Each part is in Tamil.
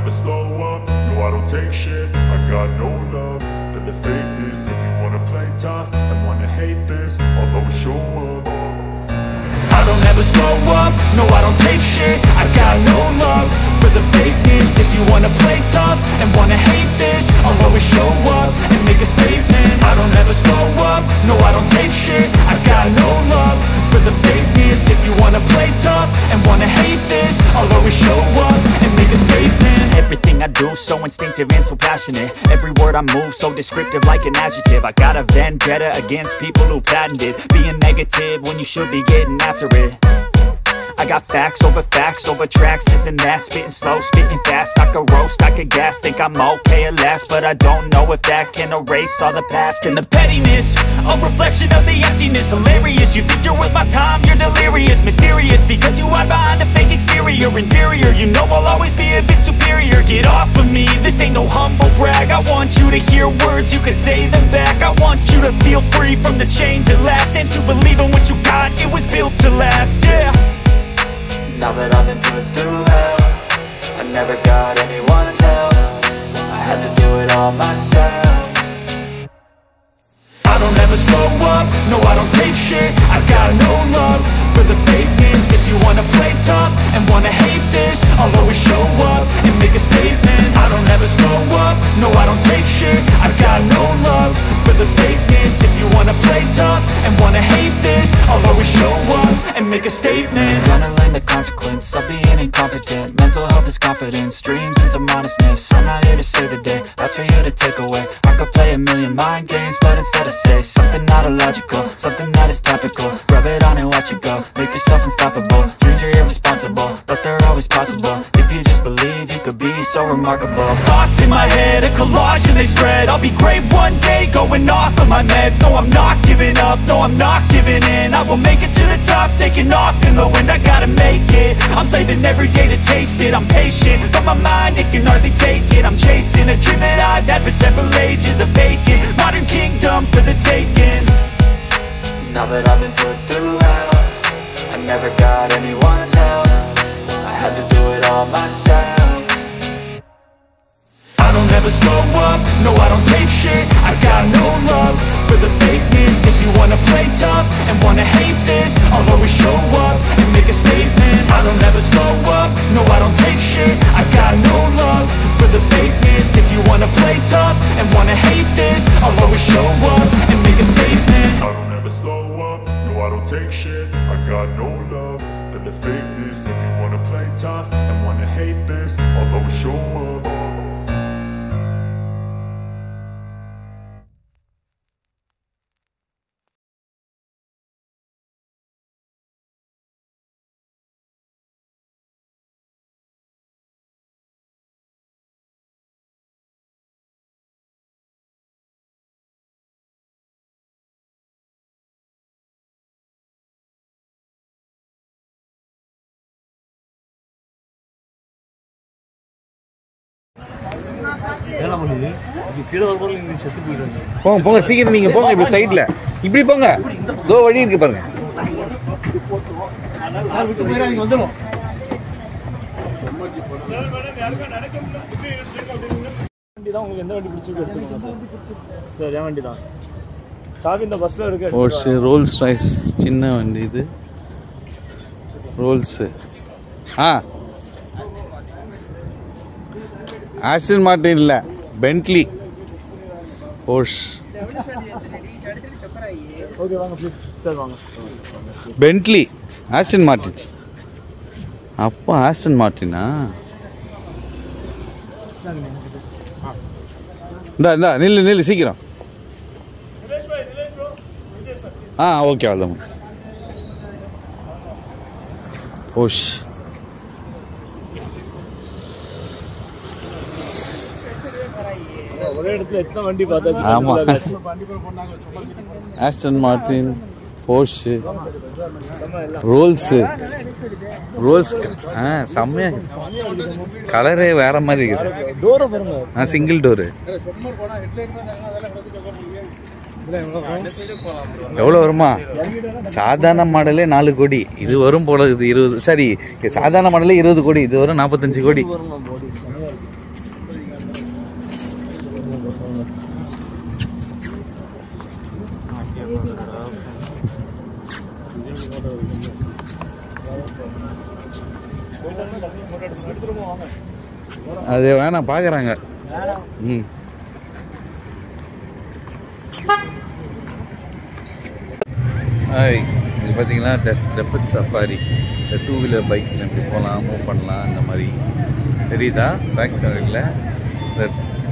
never slow up, no I don't take shit. I got no love for the fakeness. If you wanna play tough and wanna hate this, I'll always show up. I don't ever slow up, no I don't take shit. I got no love for the fakeness. If you wanna play tough and wanna hate this, I'll always show up and make a statement. I don't ever slow up, no I don't take shit. I got no love for the fakeness. If you wanna play tough and wanna hate this, I'll always show up and make a statement. Everything I do so instinctive and so passionate. Every word I move so descriptive like an adjective. I got a vendetta against people who patented being negative when you should be getting after it. I got facts over tracks, this and that. Spitting slow, spitting fast. I could roast, I could gas. Think I'm okay at last, but I don't know if that can erase all the past. And the pettiness, a reflection of the emptiness. Hilarious, you think you're worth my time, you're delirious. Mysterious, because you hide behind a fake exterior. Inferior, you know I'll always be a bit superior. Get off of me, this ain't no humble brag. I want you to hear words, you can say them back. I want you to feel free from the chains at last, and to believe in what you got, it was built to last, yeah. Now that I've been put through hell, I never got anyone's help. I had to do it all myself. I don't ever slow up, no I don't take shit. I got no love for the fakeness. If you wanna play tough and wanna hate this, I'll always show up and make a statement. I don't ever slow up, no I don't take shit. I got no love for the fakeness. If you wanna play tough and wanna hate this, I'll always show up and make a statement. Gonna learn the consequence of being incompetent. Mental health is confidence, dreams and some honestness. I'm not here to save the day, that's for you to take away. I could play a million mind games, but instead I say something not illogical, something that is topical. Rub it on and watch it go, make yourself unstoppable. Dreams are irresponsible, but they're always possible. If you just believe, you could be so remarkable. Thoughts in my head, a collage and they spread. I'll be great one day, going off of my meds. No I'm not giving up, no I'm not giving in. I will make it to the top, taking off in the wind. I gotta make it, I'm saving every day to taste it. I'm patient, but my mind, it can hardly take it. I'm chasing a dream that I've had for several ages. A vacant, modern kingdom for the taking. Now that I've been put through hell, I never got anyone's help. I had to do it all myself. I don't ever slow up, no I don't take shit. I got no love for the fakeness. If you wanna play tough and wanna hate this, I'll always show up and make a statement. I don't ever slow up, no I don't take shit. I got no love for the fakeness. If you wanna play tough and wanna hate this, I'll always show up and make a statement. I don't ever slow up, no I don't take shit. I got no love for the fakeness. If you wanna play tough and wanna hate this, I'll always show up. போங்க போங்க சீக்கிரம் நீங்க போங்க இப்படி சைடுல இப்படி போங்க தோ வழி இருக்கு பாருங்க வண்டி தான் உங்களுக்கு எந்த வண்டி பிடிச்சிருக்கு எடுத்துக்கோங்க சார். சார் என் வண்டி தான் சாவி இந்த பஸ்ல இருக்கு. போர்ஷே ரோல்ஸ் ராய்ஸ் சின்ன வண்டி இது ரோல்ஸ் ஆஸ்டன் மார்டின் இல்ல பென்ட்லி போர்ஷ் ஓகே வாங்க ப்ளீஸ் சார் வாங்க. பென்ட்லி ஆஸ்டன் மார்டின் அப்பா ஆஸ்டன் மார்டினா இந்தா நில்லு சீக்கிரம் ஓகே அவ்வளோதான் ஓஷ் ஒரே இடத்துல எத்தனை வண்டி பார்த்தாச்சு. ஆமாம் ஆஸ்டன் மார்டின் போர்ஷ் ரோல்ஸ் செம்மையா கலரே வேற மாதிரி இருக்குது. டோரை பாருங்க சிங்கிள் டோரு எவ்வளோ வருமா? சாதாரண மாடலே 4 கோடி, இது வரும் போல இது 20. சரி, சாதாரண மாடலே 20 கோடி, இது வரும் 45 கோடி. அது வேணாம் பார்க்குறாங்க. ம், இது பார்த்தீங்கன்னா டெஃபர்ட் சஃபாரி. இந்த 2 வீலர் பைக்ஸில் எப்படி போகலாம், மூவ் பண்ணலாம், அந்த மாதிரி தெரியுதா? பேக் சைடில் இந்த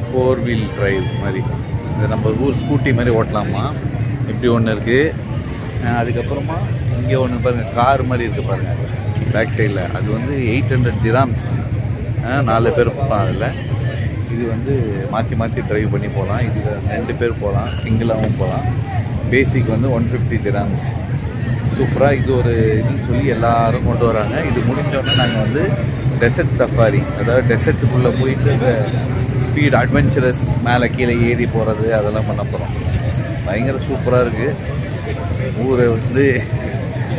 4 வீல் டிரைவ் மாதிரி, இந்த நம்ம ஊர் ஸ்கூட்டி மாதிரி ஓட்டலாமா, இப்படி ஒன்று இருக்குது. அதுக்கப்புறமா இங்கே ஒன்று பாருங்கள், கார் மாதிரி இருக்குது பாருங்கள் பேக் சைடில். அது வந்து 800 dirhams, 4 பேர் போகலாம் அதில். இது வந்து மாற்றி மாற்றி ட்ரைவ் பண்ணி போகலாம். இது 2 பேர் போகலாம், சிங்கிளாகவும் போகலாம். பேசிக் வந்து 150 dirhams. சூப்பராக இது ஒரு இதுன்னு சொல்லி எல்லோரும் கொண்டு வராங்க. இது முடிஞ்சோடனே நாங்கள் வந்து டெசர்ட் சஃபாரி, அதாவது டெசர்ட்டுக்குள்ளே போயிட்டு இந்த ஸ்பீட் அட்வென்ச்சரஸ் மேலே கீழே ஏறி போகிறது அதெல்லாம் பண்ண போகிறோம். பயங்கர சூப்பராக இருக்குது. ஊரை வந்து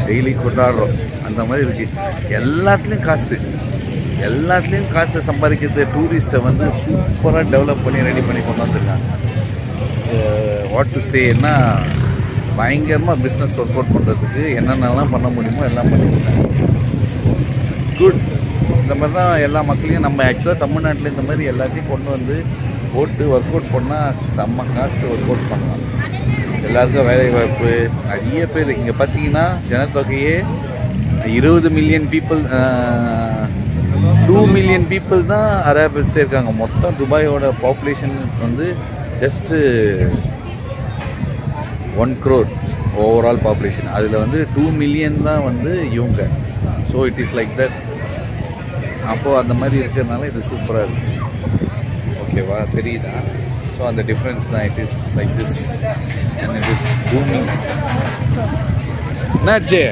டெய்லி கொண்டாடுறோம் அந்த மாதிரி இருக்குது. எல்லாத்துலேயும் காசு சம்பாதிக்கிறது. டூரிஸ்ட்டை வந்து சூப்பராக டெவலப் பண்ணி ரெடி பண்ணி கொண்டு வந்திருக்காங்க. வாட் டு சேன்னா, பயங்கரமாக பிஸ்னஸ் ஒர்க் அவுட் பண்ணுறதுக்கு என்னென்னலாம் பண்ண முடியுமோ எல்லாம் பண்ணியிருக்காங்க. It's good. இந்த மாதிரி தான் எல்லா மக்களையும் நம்ம ஆக்சுவலாக தமிழ்நாட்டில் இந்த மாதிரி எல்லாத்தையும் கொண்டு வந்து போட்டு ஒர்க் அவுட் பண்ணால் செம்ம காசு ஒர்க் அவுட் பண்ணலாம். எல்லாருக்கும் வேலை வாய்ப்பு. நிறைய பேர் இங்கே பார்த்தீங்கன்னா ஜனத்தொகையே 20 மில்லியன் பீப்புள், 2 மில்லியன் பீப்புள் தான் அரேபியர்ஸே இருக்காங்க. மொத்தம் துபாயோட பாப்புலேஷன் வந்து ஜஸ்ட்டு 1 crore ஓவரால் பாப்புலேஷன். அதில் வந்து 2 மில்லியன் தான் வந்து இவங்க. So it is like that. அப்போது அந்த மாதிரி இருக்கிறதுனால இது சூப்பராக இருக்குது. ஓகேவா, தெரியுதா? ஸோ அந்த டிஃப்ரென்ஸ் தான். It is like this and it is booming. என்னாச்சு?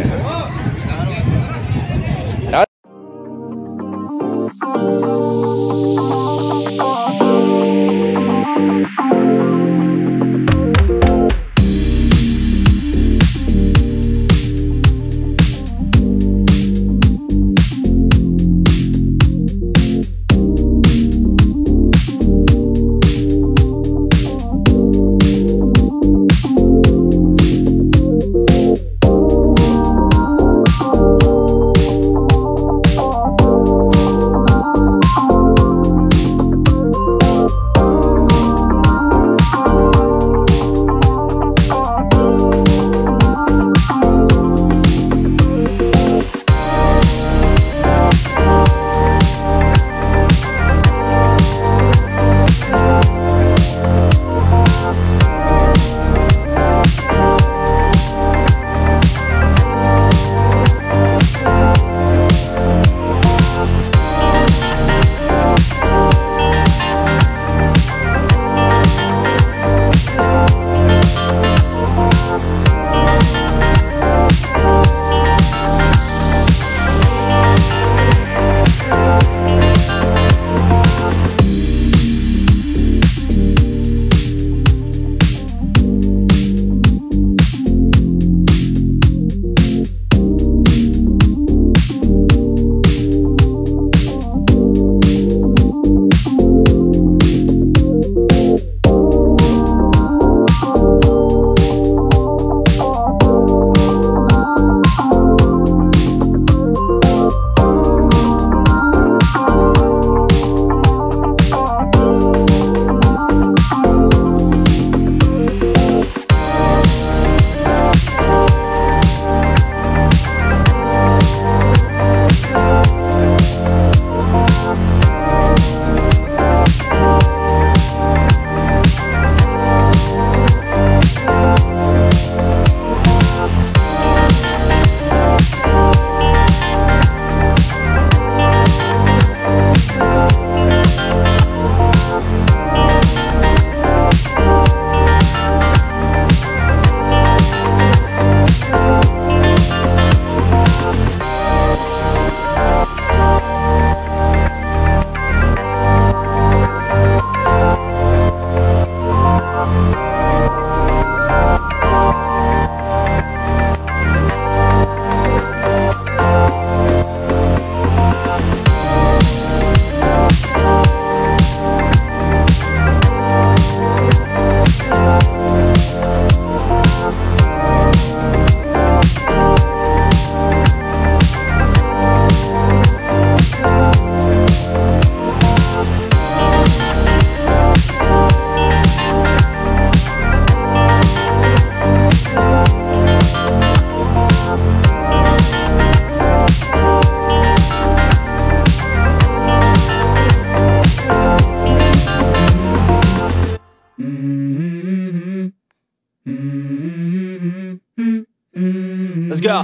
go.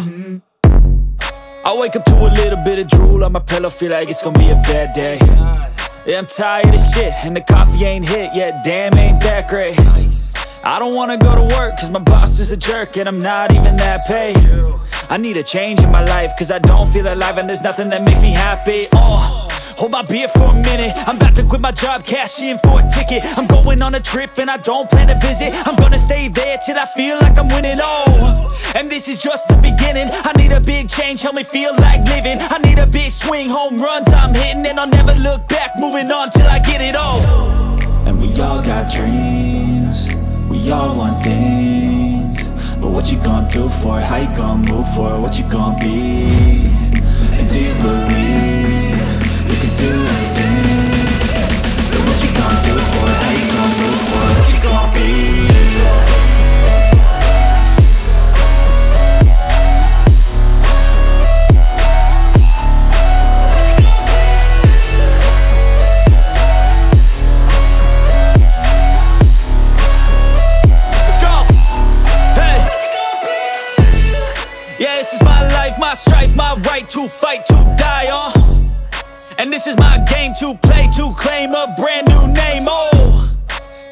I wake up to a little bit of drool on my pillow, feel like it's gonna be a bad day. Yeah, I'm tired of shit, and the coffee ain't hit yet, damn, ain't that great. I don't wanna go to work, cause my boss is a jerk, and I'm not even that paid. I need a change in my life, cause I don't feel alive, and there's nothing that makes me happy. Hold my beer for a minute, I'm about to quit my job, cash in for a ticket. I'm going on a trip and I don't plan to visit. I'm gonna stay there till I feel like I'm winning, and this is just the beginning. I need a big change, help me feel like living. I need a big swing, home runs I'm hitting, and I'll never look back, moving on till I get it all. And we all got dreams, we all want things, but what you gonna do for it? How you gonna move for it? What you gonna be? And do you believe you can do anything? But what you gonna do for it? How you gonna move for it? What you gonna be? My strife, my right to fight, to die on. And this is my game to play, to claim a brand new name,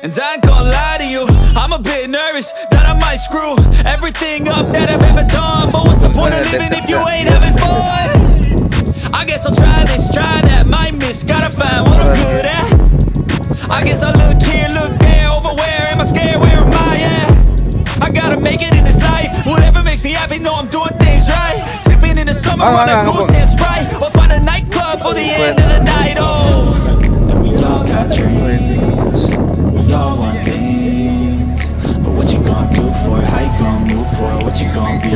And I ain't gonna lie to you, I'm a bit nervous that I might screw everything up that I've ever done. But what's the point of living if you ain't having fun? I guess I'll try this, try that, might miss, gotta find what I'm good at. I guess I look here, look there, over where am I scared, where am I at? I gotta make it in this life, whatever makes me happy, know I'm doing things right. Sipping in the summer on a goose and Sprite, or find a nightclub for the end of the night, And we all got dreams, we all want things, but what you gonna do for it? How you gonna move for it? What you gonna be?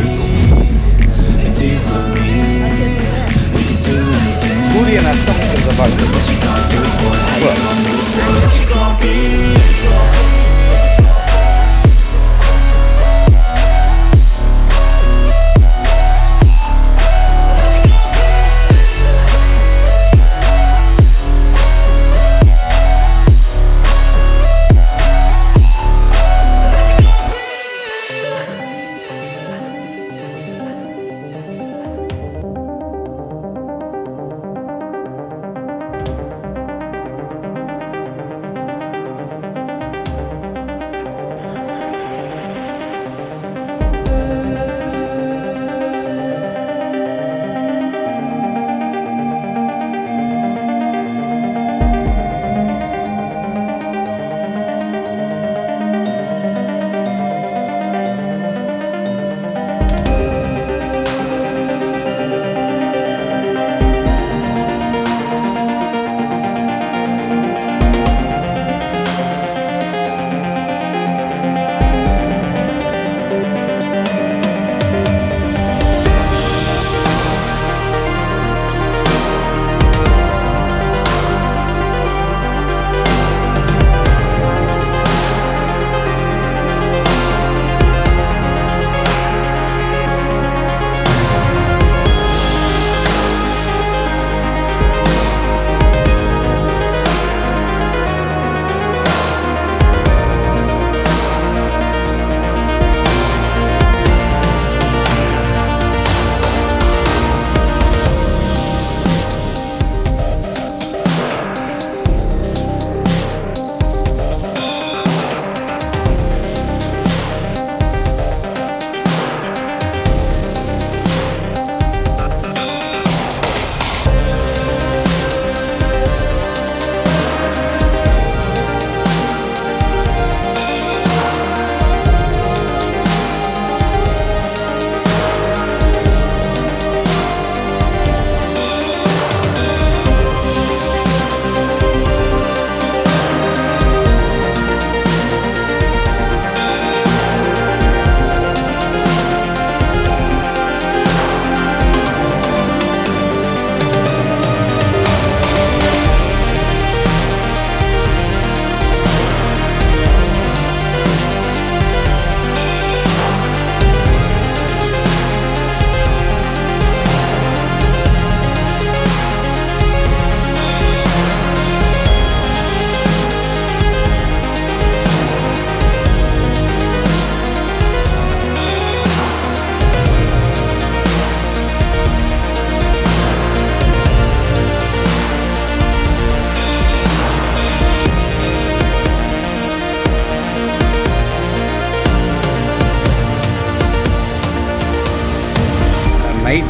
And do you believe we can do anything? But what you gonna do for it? How you gonna move for it? What you gonna be?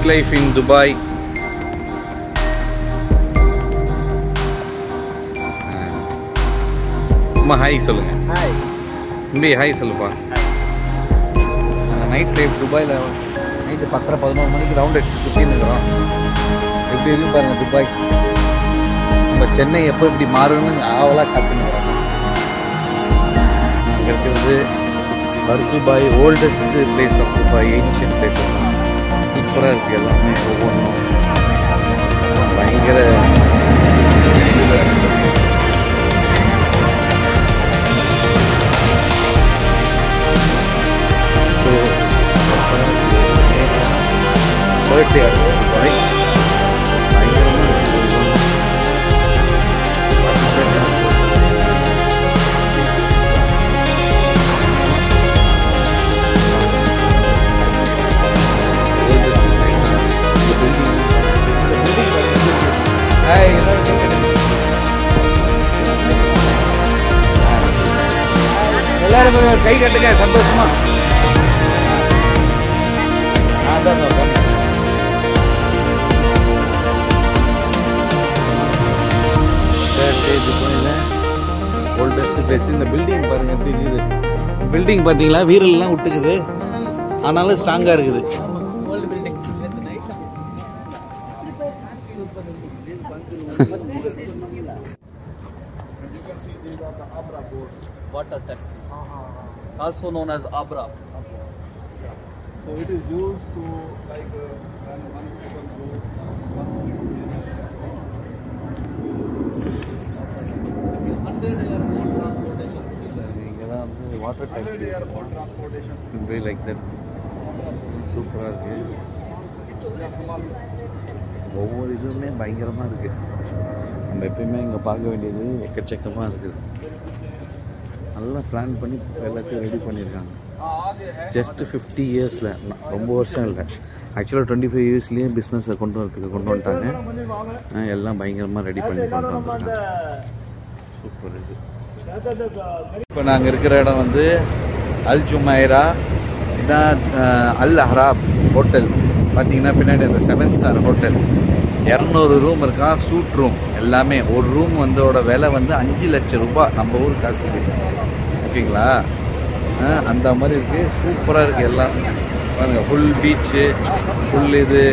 Basic life in Dubai. அம்மா ஹாய் சொல்லுங்க. ஹாய். தம்பி ஹாய் சொல்லுப்பா. நைட் லைஃப் துபாயில் நைட்டு 10-11 மணிக்கு ரவுண்ட் அடிச்சு சுற்றின்னு இருக்கிறோம். எப்படி இருக்கு பாருங்கள் துபாய். நம்ம சென்னை எப்போ இப்படி மாறுன்னு ஆவலாக காத்துன்னு அங்கே இருக்கிறது Dubai oldest place of Dubai, ancient place of சூப்பராக இருக்குது. எல்லாமே ஒவ்வொன்றும் பயங்கர பர்த்டே துபாய் எல்லாரும் கை கட்டுங்க சந்தோஷமா. Oldest place. இந்த பில்டிங் பாருங்க எப்படி இருக்குது. பில்டிங் பார்த்தீங்களா வீரல்லாம் விட்டுக்குது, ஆனாலும் ஸ்ட்ராங்காக இருக்குது. Water taxi, also known as Abra. So it is used to like when one people go water taxi, airport transportation. be like that. சூப்பராக இருக்கு. ஒவ்வொரு இதுவுமே பயங்கரமாக இருக்குது. நம்ம எப்பயுமே இங்கே பார்க்க வேண்டியது எக்கச்சக்கமாக இருக்குது. நல்லா பிளான் பண்ணி எல்லாத்தையும் ரெடி பண்ணியிருக்காங்க. ஜஸ்ட் 50 இயர்ஸில், ரொம்ப வருஷம் இல்லை, ஆக்சுவலாக 25 இயர்ஸ்லேயே பிஸ்னஸை கொண்டு வந்துட்டாங்க. எல்லாம் பயங்கரமாக ரெடி பண்ணி கொண்டு வந்துருக்காங்க. சூப்பர் இது. இப்போ நாங்கள் இருக்கிற இடம் வந்து அல் ஜுமைரா, இதுதான் அல் அஹ்ராப் ஹோட்டல். பார்த்தீங்கன்னா பின்னாடி அந்த 7 ஸ்டார் ஹோட்டல். 200 ரூம் இருக்கான், சூட் ரூம் எல்லாமே. ஒரு ரூம் வந்தோட விலை வந்து 5 லட்சம் ரூபாய் நம்ம ஊர் காசுக்கு. ஓகேங்களா? அந்த மாதிரி இருக்குது. சூப்பராக இருக்குது எல்லாம். பாருங்கள், ஃபுல் பீச்சு, ஃபுல் இது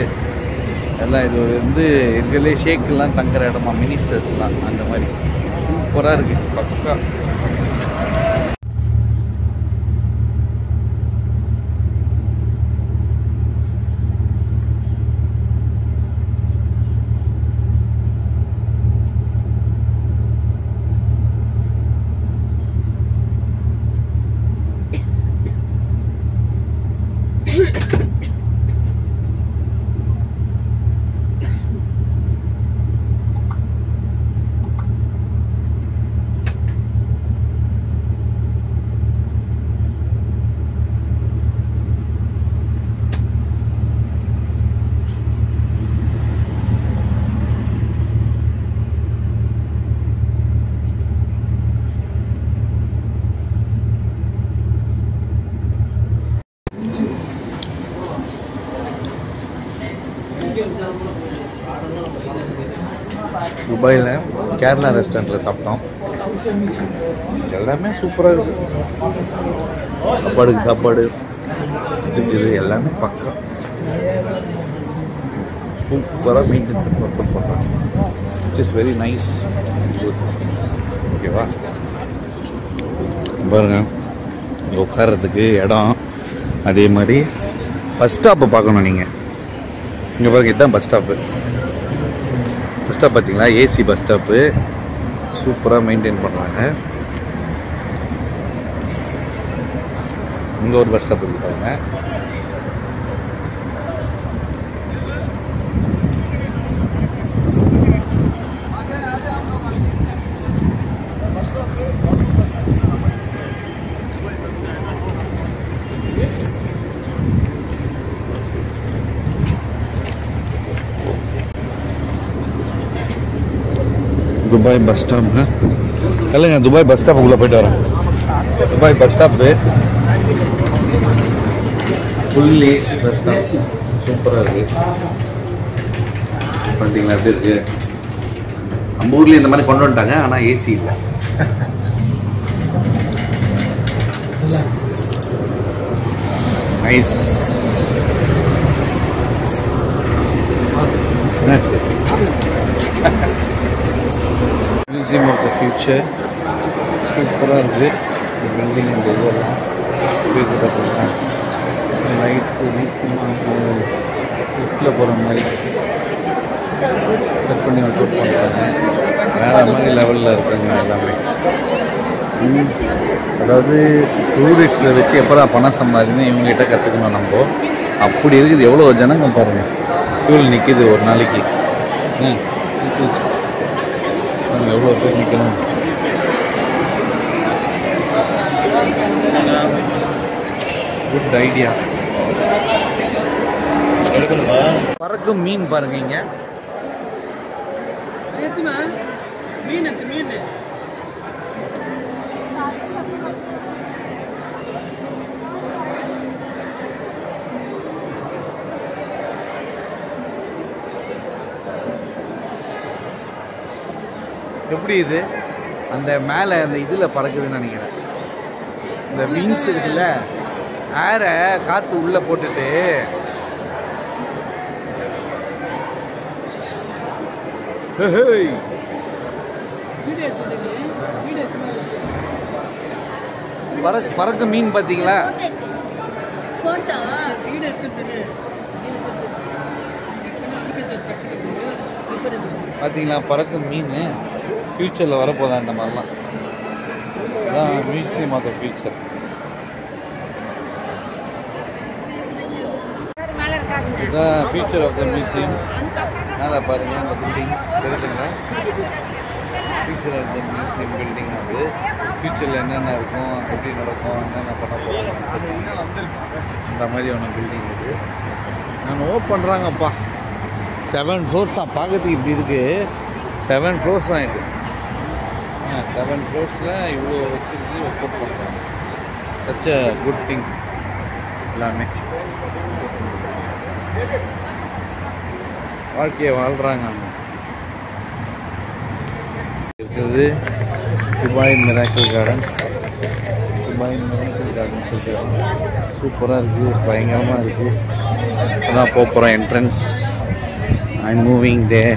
எல்லாம். இது வந்து இருக்கிறதுலே ஷேக்கெல்லாம் தங்குற இடமா, மினிஸ்டர்ஸ்லாம் அந்த மாதிரி. சூப்பராக இருக்குது பக்கா. துபாயில் கேரளா ரெஸ்டாரண்ட்டில் சாப்பிட்டோம். எல்லாமே சூப்பராக இருக்குது. சாப்பாடு இருக்குது, எல்லாமே பக்கம் சூப்பராக மெயின்டைன் பண்ணி ஒர்க் பண்ணுறாங்க. Which is very nice. ஓகேவா? பாருங்கள், இங்கே உட்கார்றதுக்கு இடம். அதே மாதிரி பஸ் ஸ்டாப்பை பார்க்கணும் நீங்கள். இங்கே பாருங்கள், இதுதான் பஸ் ஸ்டாப்பு. பஸ் ஸ்டாப் பார்த்தீங்களா? AC bus stop. சூப்பராக மெயின்டைன் பண்ணுறாங்க. இங்கே ஒரு பஸ் ஸ்டாப் இருக்காங்க. துபாய் பஸ் ஸ்டாப்பு இல்லைங்க, துபாய் பஸ் ஸ்டாப்புக்குள்ளே போய்ட்டு வரேன். Dubai bus stop full AC bus stop. சூப்பராக இருக்குது. பார்த்தீங்களா எப்படி இருக்குது? நம்ம ஊர்லேயும் இந்த மாதிரி கொண்டு வந்துட்டாங்க, ஆனால் ஏசி இல்லை. Nice. Museum of the future சூப்பராக இருக்குது. இந்த பில்டிங் இந்த இதெல்லாம் இருக்குது பார்த்தீங்கன்னா. லைட்டு லிஃப்டில் போகிற மாதிரி செட் பண்ணி ஒர்க் அவுட் பண்ணுறாங்க. வேறு மாதிரி லெவலில் இருக்காங்க எல்லாமே. அதாவது டூரிஸ்ட்டில் வச்சு எப்போ பணம் சம்பாதின்னு இவங்ககிட்ட கற்றுக்கணும் நம்ம. அப்படி இருக்குது. எவ்வளோ ஜனங்க பாருங்கள் க்யூவில் நிற்கிது ஒரு நாளைக்கு. எவ்வளோ பேர் நிற்கணும். Good idea. பறக்கும் மீன் பாருங்க இங்க. எப்படி இது அந்த மேலே அந்த இதில் பறக்குதுன்னு நினைக்கிறேன். இந்த விங்ஸ் இருக்குல்ல, ஏரை காற்று உள்ளே போட்டுட்டு பறக்க மீன் பார்த்தீங்களா? பார்த்தீங்களா பறக்க மீன். ஃப்யூச்சரில் வரப்போதா இந்த மாதிரிலாம். அதான் மியூசியம் ஆஃப் த ஃபியூச்சர். இதுதான் ஃபியூச்சர் ஆஃப் த மியூசியம். மேலே பாருங்கள் அந்த பில்டிங் தெரியுதுங்களா? Future of the museum building. அது ஃபியூச்சரில் என்னென்ன இருக்கும், எப்படி நடக்கும், என்னென்ன பண்ண போகிறாங்க, அந்த மாதிரி ஒன்று பில்டிங் இருக்குது. நான் ஓப் பண்ணுறாங்கப்பா. 7 floors தான். பார்க்கறதுக்கு இப்படி இருக்குது. 7 floors தான் இது. 7 floors இவ்வளோ வச்சுருக்கு ஒர்க் அவுட் பண்ணுறாங்க. சச் அ குட் திங்ஸ் எல்லாமே. வாழ்க்கையை வாழ்கிறாங்க. இருக்கிறது Dubai miracle garden. Dubai miracle garden சொல்லிட்டு சூப்பராக இருக்குது, பயங்கரமாக இருக்குது. அதான் போகிறோம் entrance. I'm moving there,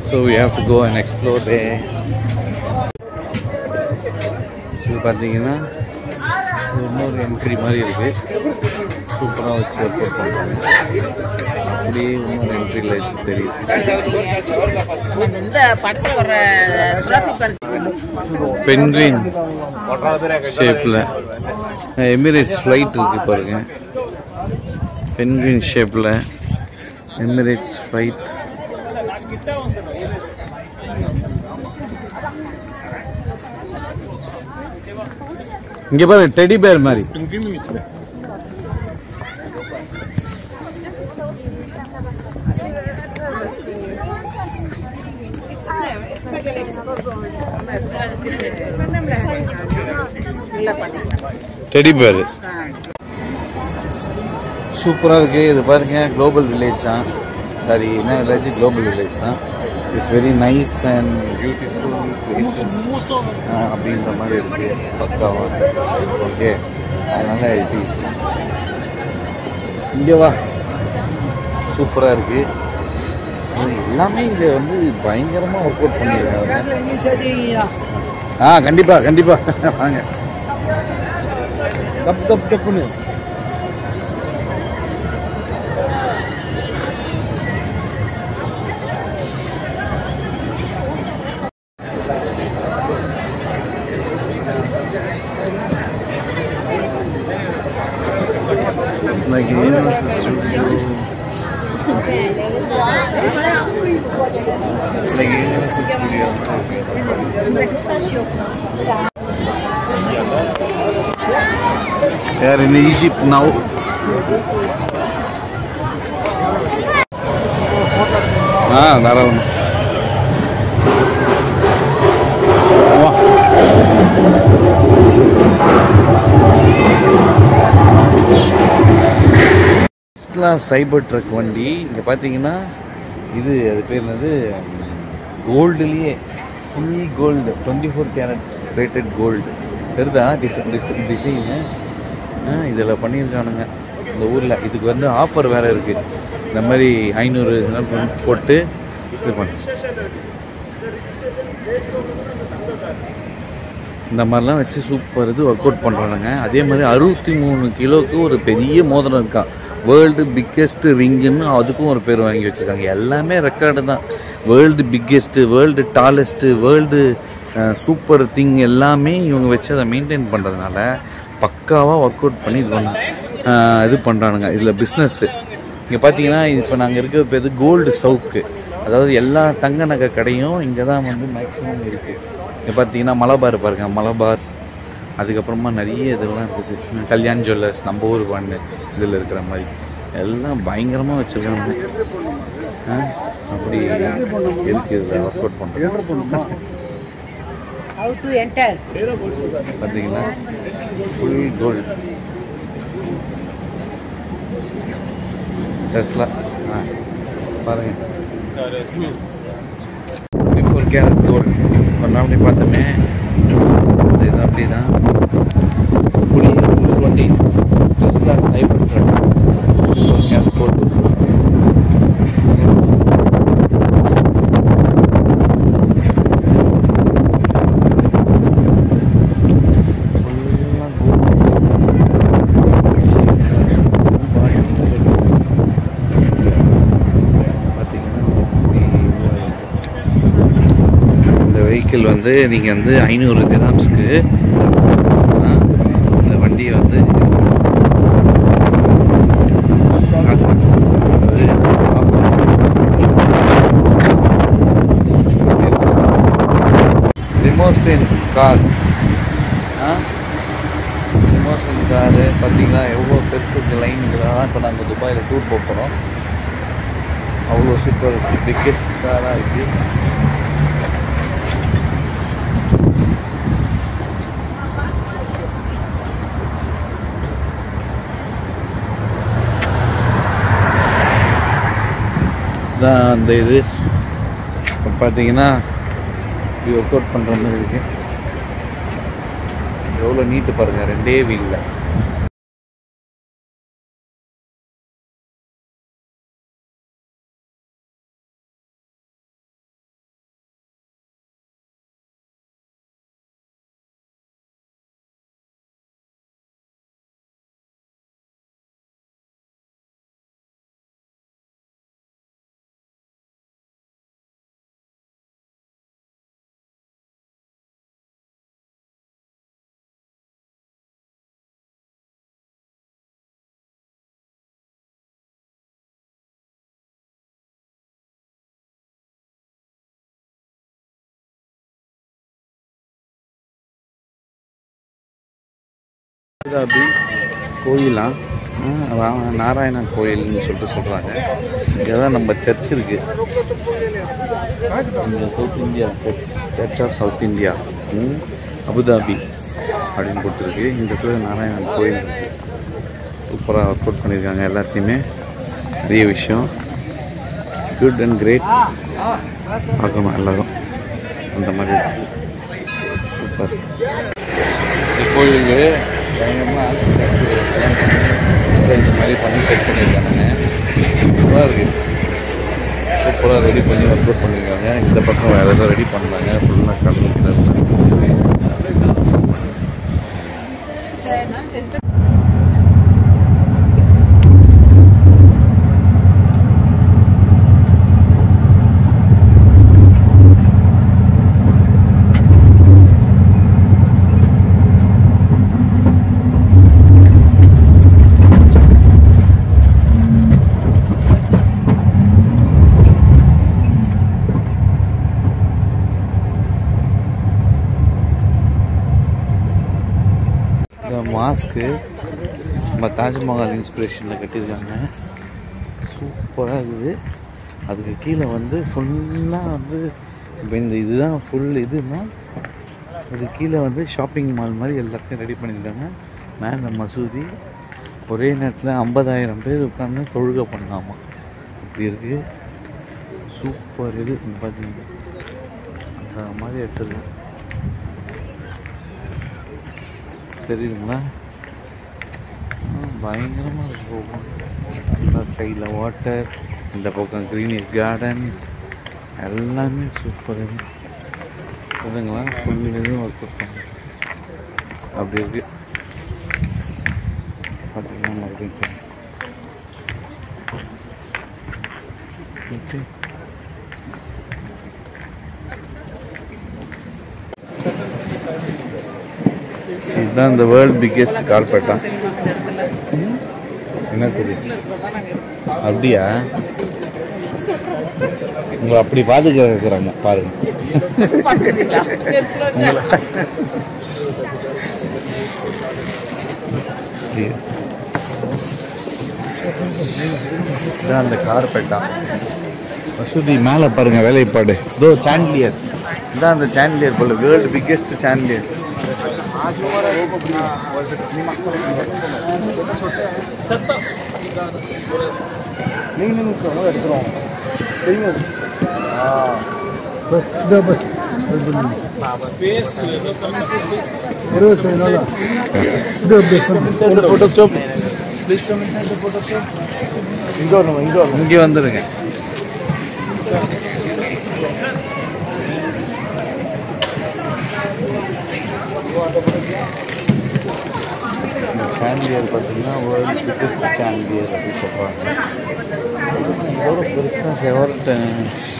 so we have to go and explore there. So பார்த்தீங்கன்னா இன்னொரு என்ட்ரி மாதிரி இருக்குது. சூப்பராக வச்சு ஒர்க் பண்ணுறாங்க. அப்படியே இன்னொரு என்ட்ரியில் வச்சு தெரியுது. பென்குயின் ஷேப்பில் எமிரேட்ஸ் ஃப்ளைட் இருக்குது பாருங்க. பென்குயின் ஷேப்பில் எமிரேட்ஸ் ஃப்ளைட். இங்கே பாரு டெடி பேர் மாதிரி. டெடி பேர் சூப்பராக இருக்குது. இது பாருங்க குளோபல் வில்லேஜ் தான். சாரி என்ன வில்லேஜ், குளோபல் வில்லேஜ் தான். It's very nice and beautiful places அப்படின்ற மாதிரி இருக்குது பக்காவாக. ஓகே, அதனால் இது இங்கே வா. சூப்பராக இருக்குது. எல்லாமே இங்கே வந்து பயங்கரமாக ஒர்க் அவுட் பண்ணியிருக்காங்க. கண்டிப்பாக கண்டிப்பாக வாங்க. தப்பு தப்பு தப்புன்னு like Universal Studios. It's like Universal Studios. They are in Egypt now. Narayan. Tesla cyber truck வண்டி. இங்கே பார்த்தீங்கன்னா இது அது பேர் என்னது, கோல்டுலேயே full gold 24 carat rated gold தெரியுதா டிசைனு. இதில் பண்ணியிருக்கானுங்க இந்த ஊரில். இதுக்கு வந்து ஆஃபர் வேறு இருக்குது. இந்த மாதிரி 500 போட்டு இது பண்ண இந்த மாதிரிலாம் வச்சு சூப்பர் இது ஒர்க் அவுட் பண்ணுறானுங்க. அதே மாதிரி 63 கிலோவுக்கு ஒரு பெரிய மோதிரம் இருக்கான். வேர்ல்டு பிக்கெஸ்ட் ரிங்குன்னு அதுக்கும் ஒரு பேர் வாங்கி வச்சுருக்காங்க. எல்லாமே ரெக்கார்டு தான். World biggest, world tallest, world super thing எல்லாமே இவங்க வச்சு அதை மெயின்டைன் பண்ணுறதுனால பக்காவாக ஒர்க் அவுட் பண்ணி இது பண்ணுறானுங்க. இதில் பிஸ்னஸ்ஸு இங்கே பார்த்தீங்கன்னா இப்போ நாங்கள் இருக்கிற பேர் கோல்டு சவுக்கு. அதாவது எல்லா தங்க நகை கடையும் இங்கே தான் வந்து மேக்ஸிமம் இருக்குது. இங்கே பார்த்தீங்கன்னா மலபார் பாருங்க, மலபார். அதுக்கப்புறமா நிறைய இதெல்லாம் இருக்குது. கல்யாண் ஜுவல்லர்ஸ் நம்ம ஊர் பண்ணு இதில் இருக்கிற மாதிரி எல்லாம் பயங்கரமாக வச்சுருக்காங்க. அப்படி எதுக்கு இதில் ஒர்க் அவுட் பண்ணுறோம் பார்த்தீங்கன்னா ஃபுல் கோல்டு டெஸ்லா. பாருங்கள் 24 கேரட் கோல்டு. ஒரு நாள் பார்த்தோமே இது அப்படி தான் ஃபுல் வண்டி Tesla cyber drug 24 carat gold. வந்து நீங்கள் வந்து 500 கிராம்ஸ்க்கு இந்த வண்டியை வந்து லிமோசின் கார். லிமோசின் காரு பார்த்தீங்கன்னா எவ்வளோ பெருசு லைனுங்களாக தான். இப்போ நாங்கள் துபாயில் டூர் போகிறோம். அவ்வளோ சூப்பர் இருக்குது. பிக்கெஸ்ட் காராக இருக்குது. தான் அந்த இது இப்போ பார்த்தீங்கன்னா இப்படி ஒர்க் அவுட் பண்ணுற மாதிரி இருக்குது. எவ்வளோ நீட்டு பாருங்கள், 2 வீலில். அபுதாபி கோயிலா, நாராயணா கோயில்னு சொல்கிறாங்க. இங்கே தான் நம்ம சர்ச் இருக்குது. இந்த South India church of South India Abu Dhabi அப்படின்னு கொடுத்துருக்கு. இந்த இடத்துல நாராயணன் கோயில் இருக்குது. சூப்பராக ஒர்க் அவுட் பண்ணியிருக்காங்க எல்லாத்தையுமே. நிறைய விஷயம் இட்ஸ் குட் அண்ட் கிரேட். பார்க்கணும் எல்லோரும் அந்த மாதிரி சூப்பர். கோயில் பயங்கரமாக இந்த மாதிரி பண்ணி செட் பண்ணியிருக்காங்க. சூப்பராக இருக்குது. சூப்பராக ரெடி பண்ணி ஒர்க் அவுட் பண்ணியிருக்காங்க. இந்த பக்கம் வேறு எதாவது ரெடி பண்ணாங்க. ஃபுல்லாக கடலில் மாஸ்க்கு நம்ம தாஜ்மஹால் இன்ஸ்பிரேஷனில் கட்டியிருக்காங்க. சூப்பராக இருக்குது. அதுக்கு கீழே வந்து ஃபுல்லாக வந்து இப்போ இந்த இதுதான் ஃபுல் இதுன்னா இது கீழே வந்து ஷாப்பிங் மால் மாதிரி எல்லாத்தையும் ரெடி பண்ணியிருக்காங்க. மேலே மசூதி ஒரே நேரத்தில் 50,000 பேர் உட்காந்து தொழுகை பண்ணாமா. இப்படி இருக்குது. சூப்பர். இது பார்த்தீங்கன்னா அந்த மாதிரி எடுத்துருக்கு. தெரியுதுங்களா? பயங்கரமாக இருக்கு. போகும் அந்த சைடில் வாட்டர், இந்த பக்கம் க்ரீனிஷ் கார்டன், எல்லாமே சூப்பர். இது இதுங்களா ஃபுல்லும் ஒர்க் பண்ணுறாங்க. அப்படி இருக்கு. பார்த்தீங்கன்னா மறுபடியும் ஓகே. இதுதான் இந்த வேர்ல்ட் பிக்கெஸ்ட் கார்பெட்டா? என்ன தெரியும்? அப்படியா? உங்களை அப்படி பாதுகாக்கிறாங்க பாருங்க. இதுதான் அந்த கார்பெட்டா. வசூதி மேலே பாருங்க வேலைப்பாடு. இதோ சாண்ட்லியர். இதுதான் அந்த சாண்ட்லியர் போல, வேர்ல்டு பிக்கெஸ்ட் சாண்ட்லியர். எடுக்கிறோம். Photo stop please. இங்கே வந்துடுங்க. சாண்டியர் பார்த்தீங்கன்னா வேர்ல்டு பிக்கெஸ்ட் சாண்டியர் அப்படின்னு சொல்கிறாங்க. இதோட பெருசாக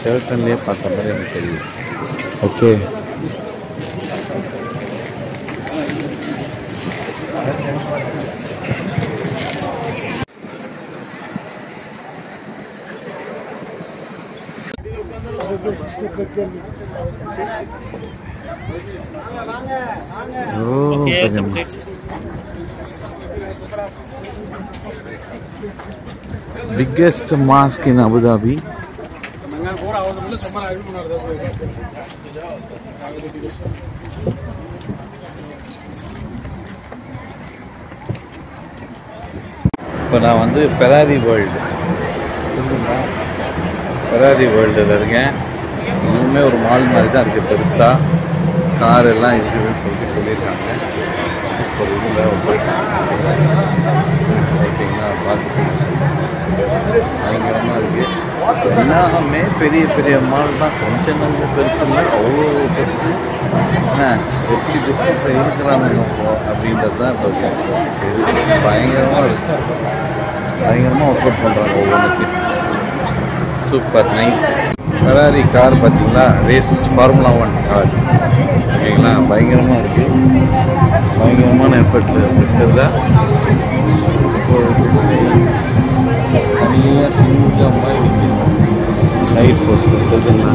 ஷெவர்டன்லேயே பார்த்த மாதிரி எனக்கு தெரியும். Okay. Biggest mosque in Abu Dhabi. இப்போ நான் வந்து ஃபெராரி வேர்ல்டு வேர்ல்டில் இருக்கேன். இன்னுமே ஒரு மால் மாதிரி தான் இருக்குது. பெருசாக கார் எல்லாம் இருக்குதுன்னு சொல்லியிருக்காங்க. ஒரு இதில் ஓகேங்களா பார்த்துட்டு பயங்கரமாக இருக்குது. எல்லாமே பெரிய பெரிய மால் தான். கொஞ்சம் நல்ல பெருசு இல்லை, அவ்வளோ பெருசு. எப்படி பிஸ்னஸ் இருக்கிறாங்க அப்படின்றது தான் இப்போ பயங்கரமாக ஒர்க் அவுட் பண்ணுறாங்க ஒவ்வொன்றுக்கும். Super nice. ஃபெராரி கார் பார்த்தீங்களா, ரேஸ் ஃபார்முலா 1 கார். ஓகேங்களா பயங்கரமாக இருக்குது. பயங்கரமான எஃபர்ட்டில் இருக்கிறதா தனியாக சிங்க மாதிரி லைட் ஃபோர்ஸ் இருக்குதுங்களா.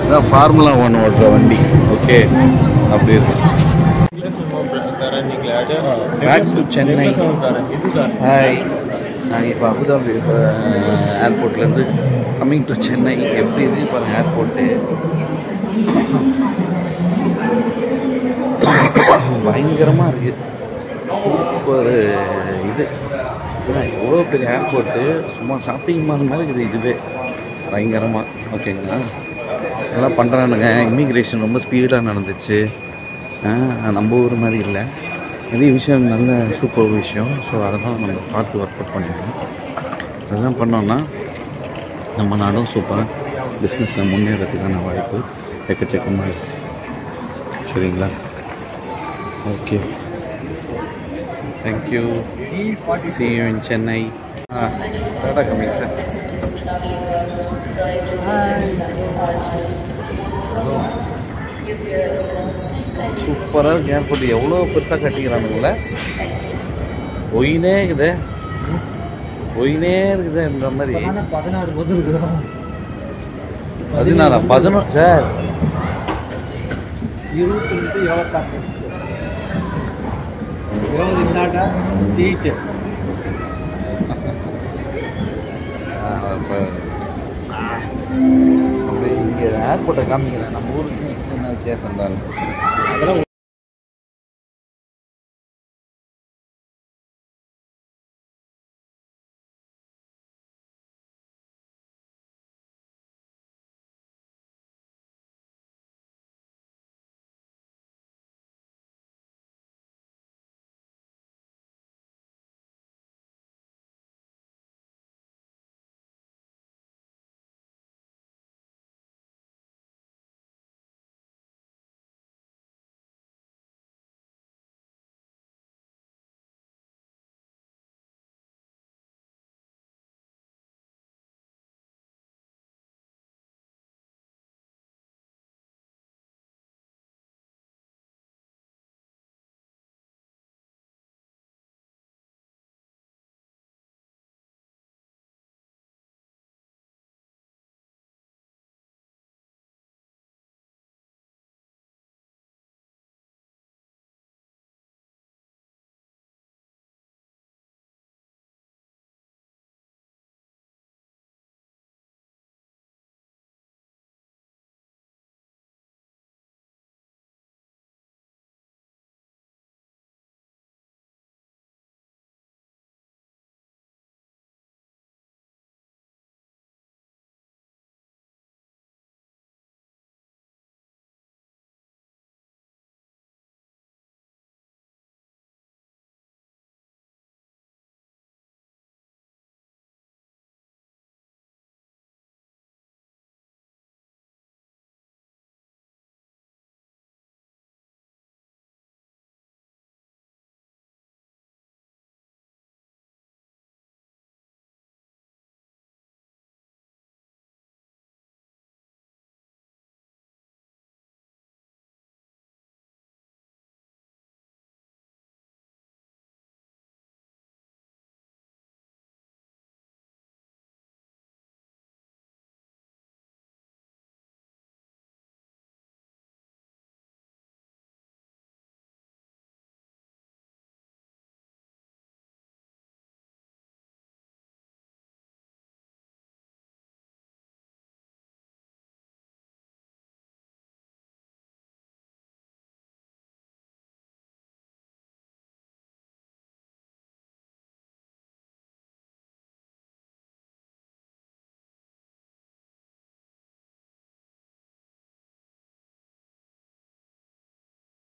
இதான் ஃபார்முலா 1 ஓட்டுற வண்டி. ஓகே அப்படி இருக்கு. Back to Chennai. ஹாய், நாங்கள் இப்போ அபுதாபி ஏர்போர்ட்லேருந்து கம்மிங் டு சென்னை. எப்படி இருக்கு பாருங்கள் ஏர்போர்ட்டு. பயங்கரமாக இருக்குது. சூப்பர். இது எவ்வளோ பெரிய ஏர்போர்ட்டு. சும்மா ஷாப்பிங் மால் மாதிரி இருக்குது இதுவே. பயங்கரமாக. ஓகேங்களா எல்லாம் பண்ணுறானுங்க. இமிக்ரேஷன் ரொம்ப ஸ்பீடாக நடந்துச்சு. நம்ம ஊர் மாதிரி இல்லை. நிறைய விஷயம் நல்ல சூப்பர் விஷயம். ஸோ அதெல்லாம் நம்ம பார்த்து ஒர்க் அவுட் பண்ணிடணும். அதெல்லாம் பண்ணோன்னா நம்ம நாடும் சூப்பராக பிஸ்னஸில் முன்னேறதுக்கான வாய்ப்பு எக்கச்சக்கமாக இருக்குது. சரிங்களா? Okay, thank you. See you in Chennai. Tata coming sir. சூப்பராக இருக்கு ஏர்போர்ட். எவ்வளோ பெருசாக கட்டிக்கிறானுங்களே. ஒயினே இருக்குதுன்ற மாதிரி. 16 போது இருக்கிறோம். 11 சார். 28 26 இந்தாண்டா ஸ்ட்ரீட்டு. அப்படியே இங்கே ஏர்போர்ட்டை காமிக்கிறேன். நம்ம ஊருக்கு என்ன வித்தியாசம் தான்.